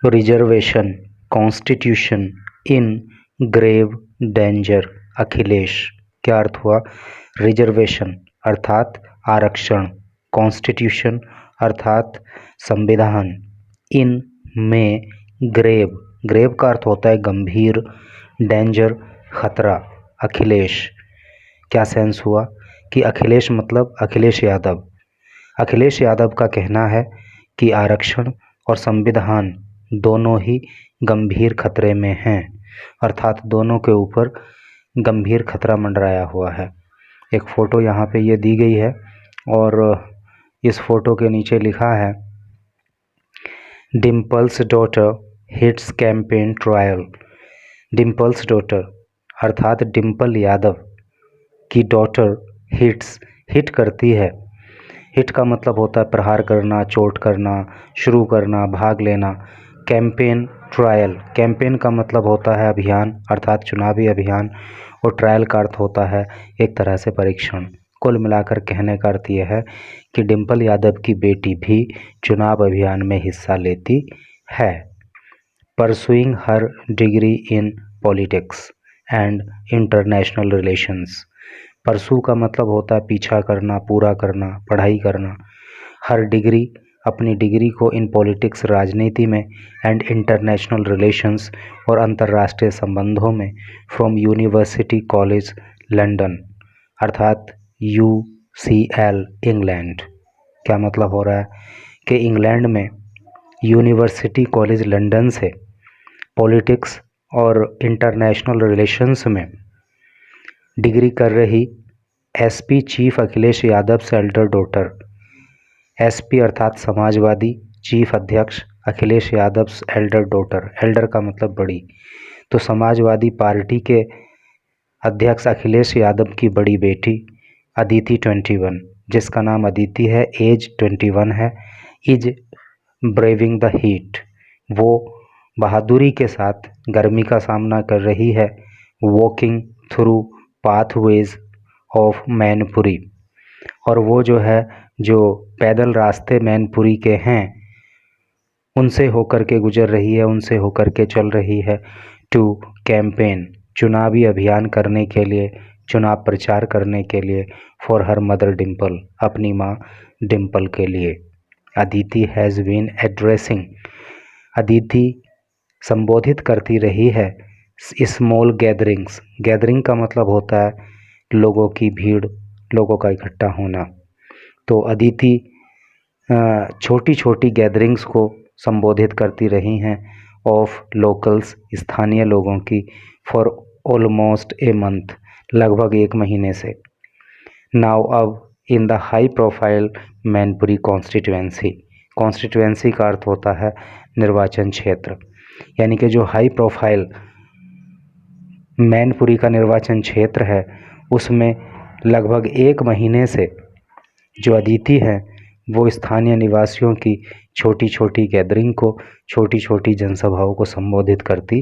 Reservation constitution in grave danger. Akhilesh. क्या अर्थ हुआ? रिजर्वेशन अर्थात आरक्षण, कॉन्स्टिट्यूशन अर्थात संविधान, इन में ग्रेव, ग्रेव का अर्थ होता है गंभीर, डेंजर खतरा। अखिलेश। क्या सेंस हुआ कि अखिलेश मतलब अखिलेश यादव। अखिलेश यादव का कहना है कि आरक्षण और संविधान दोनों ही गंभीर खतरे में हैं, अर्थात दोनों के ऊपर गंभीर खतरा मंडराया हुआ है। एक फ़ोटो यहाँ पे ये दी गई है और इस फोटो के नीचे लिखा है Dimple's daughter hits campaign trail. Dimple's daughter अर्थात डिम्पल यादव की डॉटर हिट्स, हिट करती है। हिट का मतलब होता है प्रहार करना, चोट करना, शुरू करना, भाग लेना। कैंपेन ट्रायल, कैंपेन का मतलब होता है अभियान अर्थात चुनावी अभियान, और ट्रायल का अर्थ होता है एक तरह से परीक्षण। कुल मिलाकर कहने का अर्थ यह है कि डिम्पल यादव की बेटी भी चुनाव अभियान में हिस्सा लेती है। Pursuing her degree in politics and international relations. Pursue का मतलब होता है पीछा करना, पूरा करना, पढ़ाई करना। हर डिग्री, अपनी डिग्री को इन पॉलिटिक्स राजनीति में, एंड इंटरनेशनल रिलेशंस और अंतर्राष्ट्रीय संबंधों में, फ्रॉम यूनिवर्सिटी कॉलेज लंदन अर्थात UCL इंग्लैंड। क्या मतलब हो रहा है कि इंग्लैंड में यूनिवर्सिटी कॉलेज लंदन से पॉलिटिक्स और इंटरनेशनल रिलेशंस में डिग्री कर रही SP चीफ अखिलेश यादव से एल्डर डॉटर। SP अर्थात समाजवादी, चीफ अध्यक्ष Akhilesh Yadav Elder daughter. Elder का मतलब बड़ी, तो समाजवादी पार्टी के अध्यक्ष अखिलेश यादव की बड़ी बेटी अदिति 21, जिसका नाम अदिति है, एज 21 है, इज ब्रेविंग द हीट। वो बहादुरी के साथ गर्मी का सामना कर रही है। Walking through pathways of Mainpuri, और वो जो है, जो पैदल रास्ते मैनपुरी के हैं उनसे होकर के गुजर रही है, उनसे होकर के चल रही है। टू कैंपेन, चुनावी अभियान करने के लिए, चुनाव प्रचार करने के लिए। फॉर हर मदर डिम्पल, अपनी माँ डिम्पल के लिए। Aditi has been addressing, Aditi संबोधित करती रही है स्मॉल गैदरिंग्स। गैदरिंग का मतलब होता है लोगों की भीड़, लोगों का इकट्ठा होना। तो अदिति छोटी छोटी गैदरिंग्स को संबोधित करती रही हैं ऑफ लोकल्स, स्थानीय लोगों की, फॉर ऑलमोस्ट ए मंथ, लगभग 1 महीने से। नाउ अब in the high profile Mainpuri constituency, constituency का अर्थ होता है निर्वाचन क्षेत्र, यानी कि जो हाई प्रोफाइल मैनपुरी का निर्वाचन क्षेत्र है उसमें लगभग 1 महीने से जो अदिति हैं वो स्थानीय निवासियों की छोटी छोटी गैदरिंग को, छोटी छोटी जनसभाओं को संबोधित करती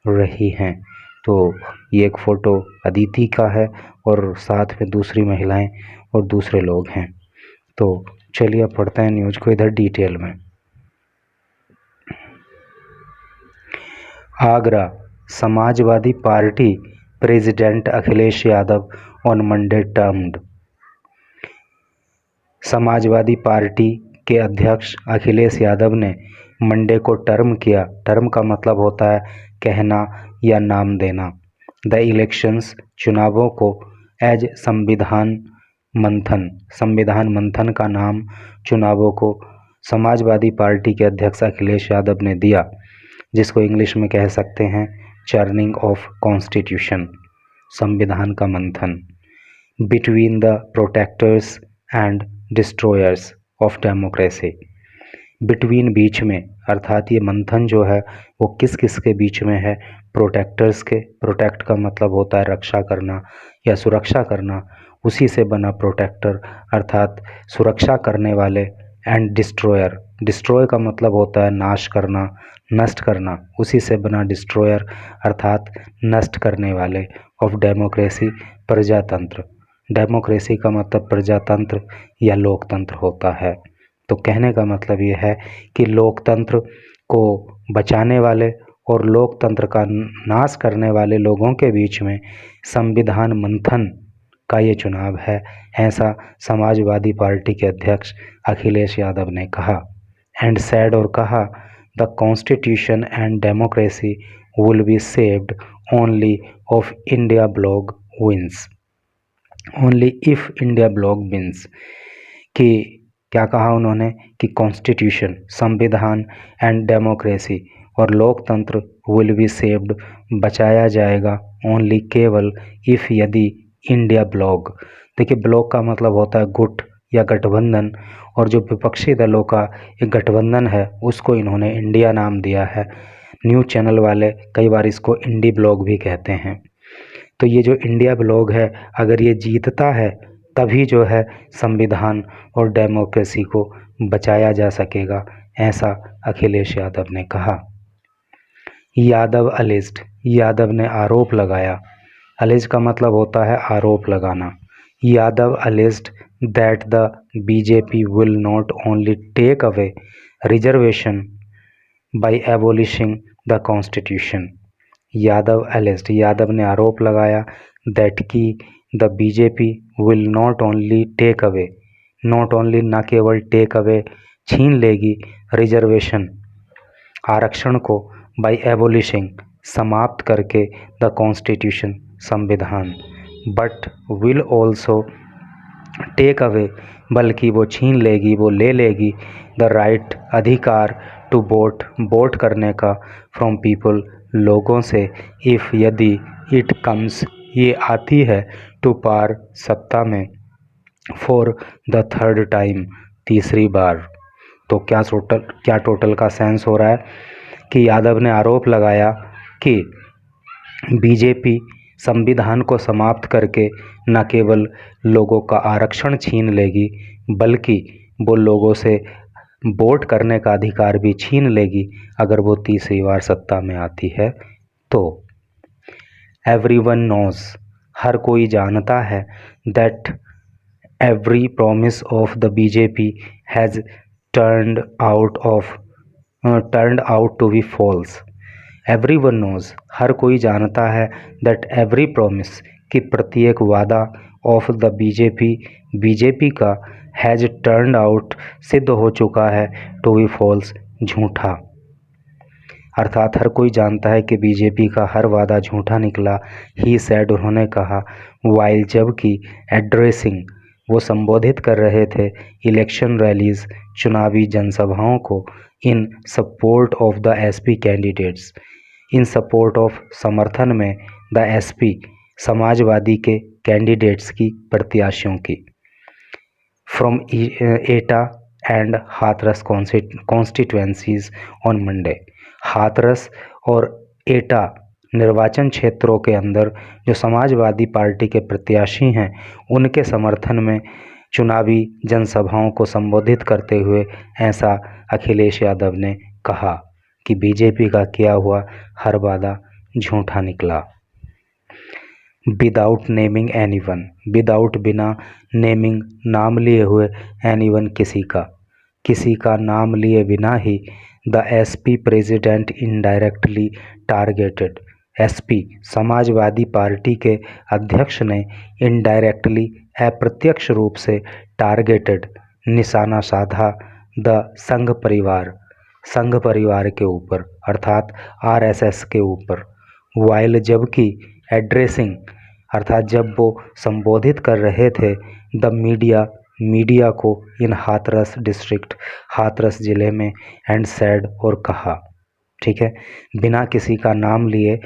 रही हैं। तो ये एक फ़ोटो अदिति का है और साथ में दूसरी महिलाएं और दूसरे लोग हैं। तो चलिए अब पढ़ते हैं न्यूज़ को इधर डिटेल में। Agra, Samajwadi party president Akhilesh Yadav on Monday termed. Samajwadi Party के अध्यक्ष अखिलेश यादव ने मंडे को टर्म किया। टर्म का मतलब होता है कहना या नाम देना। द इलेक्शंस, चुनावों को, एज संविधान मंथन, संविधान मंथन का नाम चुनावों को समाजवादी पार्टी के अध्यक्ष अखिलेश यादव ने दिया, जिसको इंग्लिश में कह सकते हैं चर्निंग ऑफ कॉन्स्टिट्यूशन, संविधान का मंथन। Between the protectors and destroyers of democracy, between बीच में, अर्थात ये मंथन जो है वो किस किस के बीच में है? प्रोटेक्टर्स के, प्रोटेक्ट का मतलब होता है रक्षा करना या सुरक्षा करना, उसी से बना प्रोटेक्टर अर्थात सुरक्षा करने वाले, एंड डिस्ट्रॉयर, डिस्ट्रॉय का मतलब होता है नाश करना, नष्ट करना, उसी से बना डिस्ट्रॉयर अर्थात नष्ट करने वाले, ऑफ डेमोक्रेसी, प्रजातंत्र। डेमोक्रेसी का मतलब प्रजातंत्र या लोकतंत्र होता है। तो कहने का मतलब ये है कि लोकतंत्र को बचाने वाले और लोकतंत्र का नाश करने वाले लोगों के बीच में संविधान मंथन का ये चुनाव है, ऐसा समाजवादी पार्टी के अध्यक्ष अखिलेश यादव ने कहा। एंड सेड, और कहा, the constitution and democracy will be saved only of India bloc wins, only if India bloc wins. कि क्या कहा उन्होंने कि कॉन्स्टिट्यूशन, संविधान, एंड डेमोक्रेसी और लोकतंत्र विल बी सेव्ड, बचाया जाएगा, ओनली केवल, इफ यदि, इंडिया ब्लॉक। देखिए, ब्लॉक का मतलब होता है गुट या गठबंधन, और जो विपक्षी दलों का एक गठबंधन है उसको इन्होंने इंडिया नाम दिया है। न्यूज़ चैनल वाले कई बार इसको इंडी ब्लॉक भी कहते हैं। तो ये जो इंडिया ब्लॉक है, अगर ये जीतता है तभी जो है संविधान और डेमोक्रेसी को बचाया जा सकेगा, ऐसा अखिलेश यादव ने कहा। यादव अलिज्ड, यादव ने आरोप लगाया। अलिज का मतलब होता है आरोप लगाना। Yadav alleged that the BJP will not only take away reservation by abolishing the constitution. Yadav alleged, Yadav ने आरोप लगाया दैट की the BJP will not only take away, not only, न केवल टेक अवे, छीन लेगी, रिजर्वेशन, आरक्षण को, बाय एबोलिशिंग, समाप्त करके, द कॉन्स्टिट्यूशन, संविधान, but will also take away, बल्कि वो छीन लेगी, वो ले लेगी, द राइट, अधिकार, टू वोट, वोट करने का, फ्रॉम पीपल, लोगों से, इफ़, यदि, इट कम्स, ये आती है, टू पार, सत्ता में, फॉर द थर्ड टाइम, तीसरी बार। तो क्या टोटल का सेंस हो रहा है कि यादव ने आरोप लगाया कि बीजेपी संविधान को समाप्त करके न केवल लोगों का आरक्षण छीन लेगी, बल्कि वो लोगों से वोट करने का अधिकार भी छीन लेगी अगर वो तीसरी बार सत्ता में आती है तो। एवरीवन नोज, हर कोई जानता है, that every promise of the BJP has turned out to be false. Everyone knows, हर कोई जानता है, दैट एवरी प्रॉमिस, कि प्रत्येक वादा, ऑफ द बीजेपी, बीजेपी का, हैज़ टर्न्ड आउट, सिद्ध हो चुका है, टू बी फॉल्स, झूठा। अर्थात हर कोई जानता है कि बीजेपी का हर वादा झूठा निकला। ही सैड, उन्होंने कहा, वाइल, जबकि, एड्रेसिंग, वो संबोधित कर रहे थे, इलेक्शन रैलीज, चुनावी जनसभाओं को, इन support of the SP candidates, in support of, समर्थन में, द एसपी, समाजवादी के कैंडिडेट्स की, प्रत्याशियों की, from Etah and Hathras constituencies on Monday. Hathras और एटा निर्वाचन क्षेत्रों के अंदर जो समाजवादी पार्टी के प्रत्याशी हैं उनके समर्थन में चुनावी जनसभाओं को संबोधित करते हुए ऐसा अखिलेश यादव ने कहा कि बीजेपी का किया हुआ हर वादा झूठा निकला। विदाउट नेमिंग एनीवन, विदाउट, बिना, नेमिंग, नाम लिए हुए, एनीवन, किसी का नाम लिए बिना ही, the SP president indirectly targeted, SP, Samajwadi Party के अध्यक्ष ने इनडायरेक्टली, अप्रत्यक्ष रूप से, टारगेटेड, निशाना साधा, द संघ परिवार के ऊपर, अर्थात आरएसएस के ऊपर। वाइल, जबकि, एड्रेसिंग, अर्थात जब वो संबोधित कर रहे थे, द मीडिया को, इन हाथरस डिस्ट्रिक्ट, हाथरस जिले में, एंड सैड, और कहा, ठीक है, बिना किसी का नाम लिए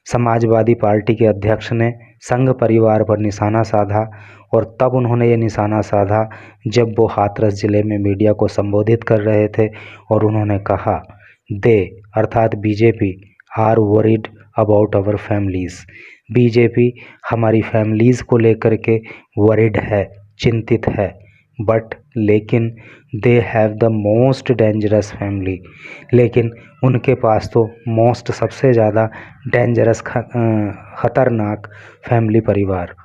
समाजवादी पार्टी के अध्यक्ष ने संघ परिवार पर निशाना साधा, और तब उन्होंने ये निशाना साधा जब वो हाथरस जिले में मीडिया को संबोधित कर रहे थे और उन्होंने कहा, दे, अर्थात BJP, are worried about our families, BJP हमारी फैमिलीज़ को लेकर के वरीड है, चिंतित है, बट, लेकिन, they have the most dangerous family, लेकिन उनके पास तो मोस्ट, सबसे ज़्यादा, डेंजरस, ख़तरनाक फैमिली, परिवार,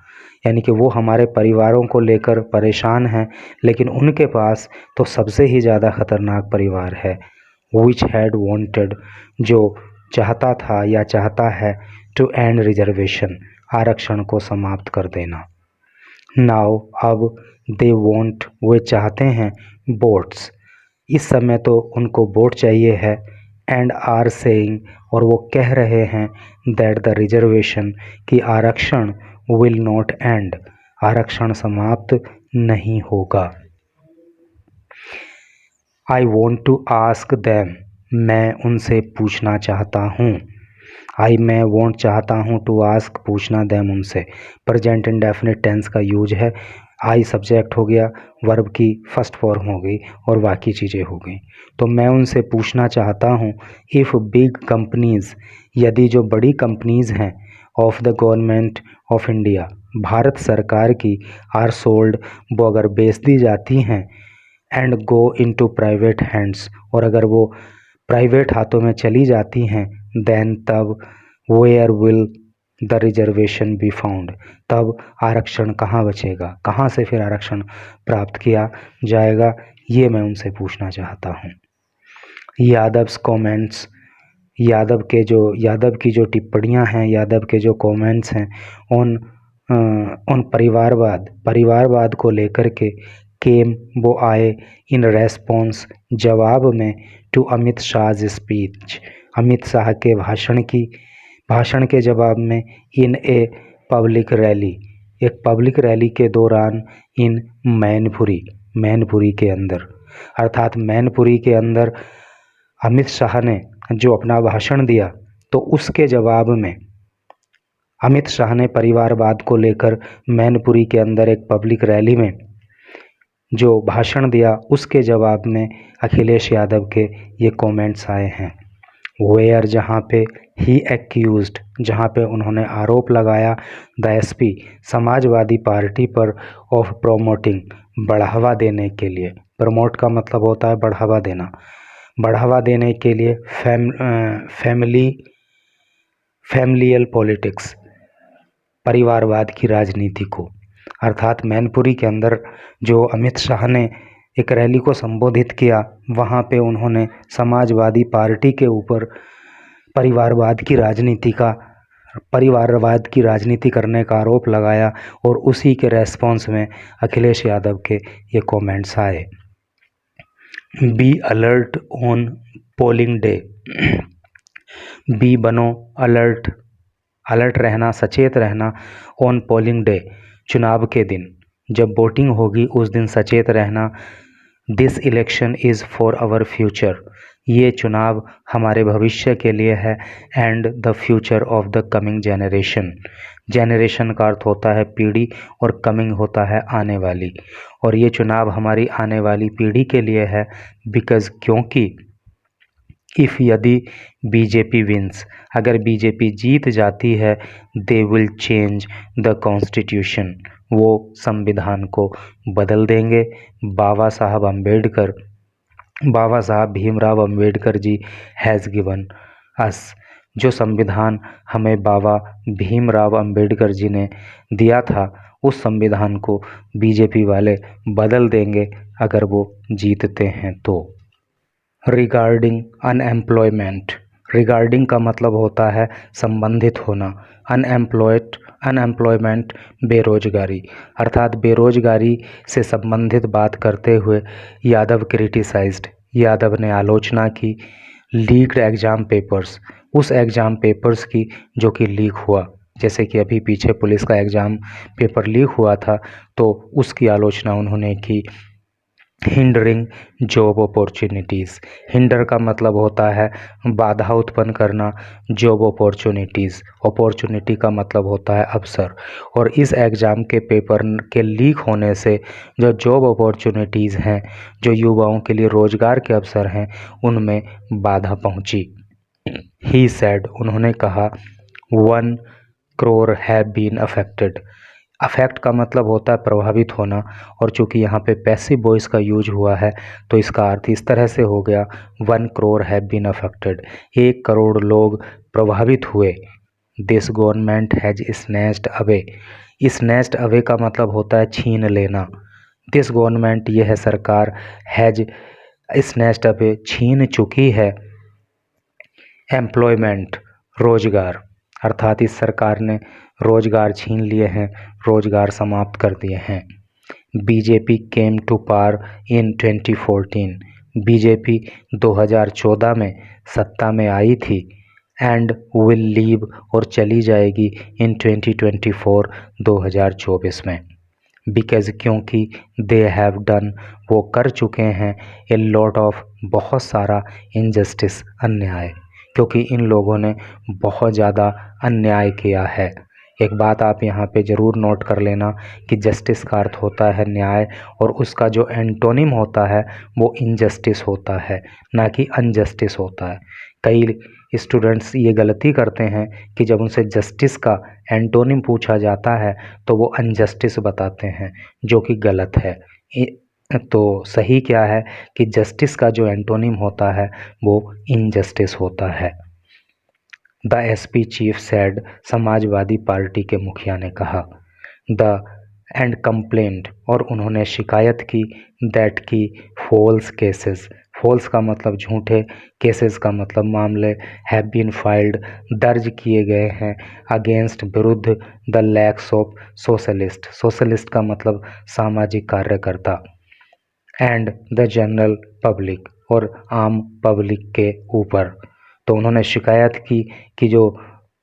यानी कि वो हमारे परिवारों को लेकर परेशान हैं लेकिन उनके पास तो सबसे ही ज़्यादा ख़तरनाक परिवार है। विच हैड वांटेड, जो चाहता था या चाहता है, टू एंड रिजर्वेशन, आरक्षण को समाप्त कर देना। नाउ, अब, दे वॉन्ट, वे चाहते हैं, वोट्स, इस समय तो उनको वोट चाहिए है, एंड आर सेइंग, और वो कह रहे हैं, दैट द रिजर्वेशन, कि आरक्षण, विल नॉट एंड, आरक्षण समाप्त नहीं होगा। I want to ask them, मैं उनसे पूछना चाहता हूँ। मैं वॉन्ट चाहता हूँ, टू आस्क पूछना, दैम उनसे। प्रेजेंट इंडेफिनिट टेंस का यूज है। आई सब्जेक्ट हो गया, वर्ब की फर्स्ट फॉर्म हो गई और बाकी चीज़ें हो गई। तो मैं उनसे पूछना चाहता हूँ, इफ़ बिग कंपनीज़, यदि जो बड़ी कंपनीज़ हैं, of the government of India, Bharat सरकार की, आर सोल्ड, वो अगर बेच दी जाती हैं, and go into private hands, और अगर वो प्राइवेट हाथों में चली जाती हैं, देन तब, where will the reservation be found, तब आरक्षण कहाँ बचेगा, कहाँ से फिर आरक्षण प्राप्त किया जाएगा, ये मैं उनसे पूछना चाहता हूँ। यादव्स कमेंट्स, यादव की जो टिप्पणियाँ हैं, यादव के जो कमेंट्स हैं उन परिवारवाद को लेकर के, केम, वो आए, इन रेस्पॉन्स, जवाब में, टू अमित शाहज स्पीच, अमित शाह के भाषण के जवाब में, इन ए पब्लिक रैली, एक पब्लिक रैली के दौरान, इन मैनपुरी के अंदर, अर्थात मैनपुरी के अंदर अमित शाह ने जो अपना भाषण दिया, तो उसके जवाब में अमित शाह ने परिवारवाद को लेकर मैनपुरी के अंदर एक पब्लिक रैली में जो भाषण दिया, उसके जवाब में अखिलेश यादव के ये कमेंट्स आए हैं। वेयर, जहाँ पे, ही एक्यूज्ड, जहाँ पे उन्होंने आरोप लगाया, द एसपी, समाजवादी पार्टी पर, ऑफ प्रोमोटिंग, बढ़ावा देने के लिए, प्रमोट का मतलब होता है बढ़ावा देना, बढ़ावा देने के लिए फैमिलियल पॉलिटिक्स, परिवारवाद की राजनीति को, अर्थात मैनपुरी के अंदर जो अमित शाह ने एक रैली को संबोधित किया, वहाँ पे उन्होंने समाजवादी पार्टी के ऊपर परिवारवाद की राजनीति करने का आरोप लगाया, और उसी के रेस्पॉन्स में अखिलेश यादव के ये कमेंट्स आए। Be alert on polling day, be बनो, अलर्ट रहना, सचेत रहना, ऑन पोलिंग डे, चुनाव के दिन, जब वोटिंग होगी उस दिन सचेत रहना। This election is for our future, ये चुनाव हमारे भविष्य के लिए है, and the future of the coming generation, generation का अर्थ होता है पीढ़ी, और कमिंग होता है आने वाली, और ये चुनाव हमारी आने वाली पीढ़ी के लिए है, बिकॉज़, क्योंकि, इफ़, यदि, बीजेपी विंस, अगर बीजेपी जीत जाती है, they will change the constitution, वो संविधान को बदल देंगे। बाबा Saheb Bhimrao Ambedkar ji has given us, जो संविधान हमें बाबा भीमराव अंबेडकर जी ने दिया था, उस संविधान को बीजेपी वाले बदल देंगे अगर वो जीतते हैं तो। रिगार्डिंग अनएम्प्लॉयमेंट, रिगार्डिंग का मतलब होता है संबंधित होना, अनएम्प्लॉयमेंट, बेरोजगारी, अर्थात बेरोजगारी से संबंधित बात करते हुए यादव ने आलोचना की, लीक्ड एग्ज़ाम पेपर्स, उस एग्ज़ाम पेपर्स की जो कि लीक हुआ, जैसे कि अभी पीछे पुलिस का एग्ज़ाम पेपर लीक हुआ था, तो उसकी आलोचना उन्होंने की। हिंडरिंग जॉब अपॉर्चुनिटीज़, हिंडर का मतलब होता है बाधा उत्पन्न करना, जॉब अपॉर्चुनिटीज़, अपॉर्चुनिटी का मतलब होता है अवसर, और इस एग्ज़ाम के पेपर के लीक होने से जो जॉब अपॉर्चुनिटीज़ हैं, जो युवाओं के लिए रोज़गार के अवसर हैं, उनमें बाधा पहुंची। ही सेड, उन्होंने कहा, 1 crore have been affected, affect का मतलब होता है प्रभावित होना, और चूंकि यहाँ पे पैसिव वॉइस का यूज हुआ है तो इसका अर्थ इस तरह से हो गया, 1 crore have been affected, 1 crore लोग प्रभावित हुए। This government has snatched away, snatched away का मतलब होता है छीन लेना। दिस गवर्नमेंट, ये है सरकार, हैज स्नैच्ड अवे छीन चुकी है एम्प्लॉयमेंट रोजगार, अर्थात इस सरकार ने रोजगार छीन लिए हैं, रोजगार समाप्त कर दिए हैं। BJP came to power in 2014, BJP 2014 में सत्ता में आई थी एंड विल लीव और चली जाएगी इन 2024 2024 में। बिकॉज क्योंकि दे हैव डन वो कर चुके हैं ए लॉट ऑफ बहुत सारा इनजस्टिस अन्याय, क्योंकि इन लोगों ने बहुत ज़्यादा अन्याय किया है। एक बात आप यहाँ पे ज़रूर नोट कर लेना कि जस्टिस का अर्थ होता है न्याय, और उसका जो एंटोनिम होता है वो इनजस्टिस होता है, ना कि अनजस्टिस होता है। कई स्टूडेंट्स ये गलती करते हैं कि जब उनसे जस्टिस का एंटोनिम पूछा जाता है तो वो अनजस्टिस बताते हैं, जो कि गलत है। तो सही क्या है कि जस्टिस का जो एंटोनिम होता है वो इनजस्टिस होता है। The SP chief said, Samajwadi Party के मुखिया ने कहा। द एंड कंप्लेंट, और उन्होंने शिकायत की, दैट की फॉल्स केसेस, फॉल्स का मतलब झूठे, केसेस का मतलब मामले, हैव बीन फाइल्ड दर्ज किए गए हैं, अगेंस्ट विरुद्ध the lakhs of socialist, socialist का मतलब सामाजिक कार्यकर्ता, एंड द जनरल पब्लिक, और आम पब्लिक के ऊपर। तो उन्होंने शिकायत की कि जो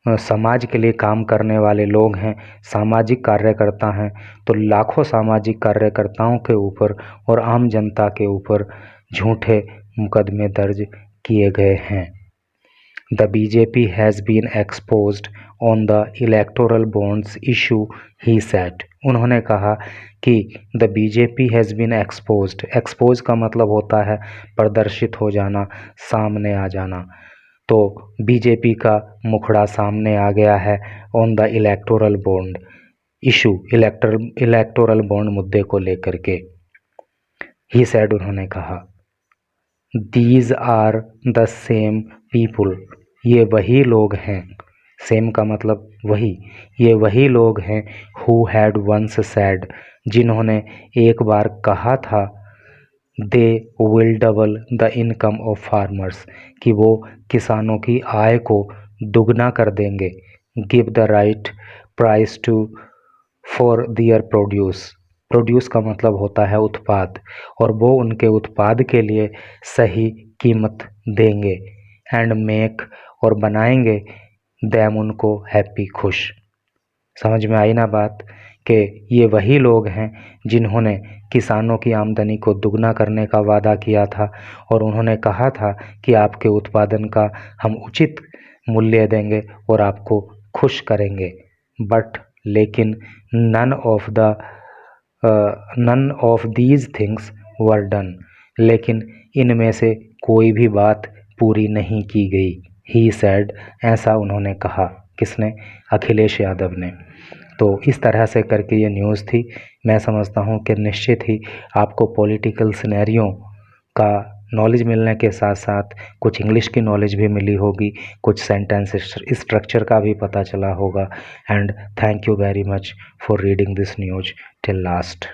समाज के लिए काम करने वाले लोग हैं, सामाजिक कार्यकर्ता हैं, तो लाखों सामाजिक कार्यकर्ताओं के ऊपर और आम जनता के ऊपर झूठे मुकदमे दर्ज किए गए हैं। The BJP has been exposed on the electoral bonds issue, he said. उन्होंने कहा कि the BJP has been exposed, expose का मतलब होता है प्रदर्शित हो जाना, सामने आ जाना। तो बीजेपी का मुखड़ा सामने आ गया है on the electoral bond issue, electoral bond मुद्दे को लेकर के। ही सेड, उन्होंने कहा, these are the same people, ये वही लोग हैं, सेम का मतलब वही, ये वही लोग हैं, हु हैड वंस सेड, जिन्होंने एक बार कहा था, they will double the income of farmers, कि वो किसानों की आय को दुगना कर देंगे, give the right price to for their produce, produce का मतलब होता है उत्पाद, और वो उनके उत्पाद के लिए सही कीमत देंगे, एंड मेक, और बनाएंगे, दैम, उनको हैप्पी, खुश। समझ में आई ना बात, कि ये वही लोग हैं जिन्होंने किसानों की आमदनी को दुगना करने का वादा किया था, और उन्होंने कहा था कि आपके उत्पादन का हम उचित मूल्य देंगे और आपको खुश करेंगे। बट लेकिन none of these things were done, लेकिन इनमें से कोई भी बात पूरी नहीं की गई। ही सेड, ऐसा उन्होंने कहा, किसने? अखिलेश यादव ने। तो इस तरह से करके ये न्यूज़ थी। मैं समझता हूँ कि निश्चित ही आपको पॉलिटिकल सिनेरियो का नॉलेज मिलने के साथ साथ कुछ इंग्लिश की नॉलेज भी मिली होगी, कुछ सेंटेंस स्ट्रक्चर का भी पता चला होगा। And thank you very much for reading this news till last.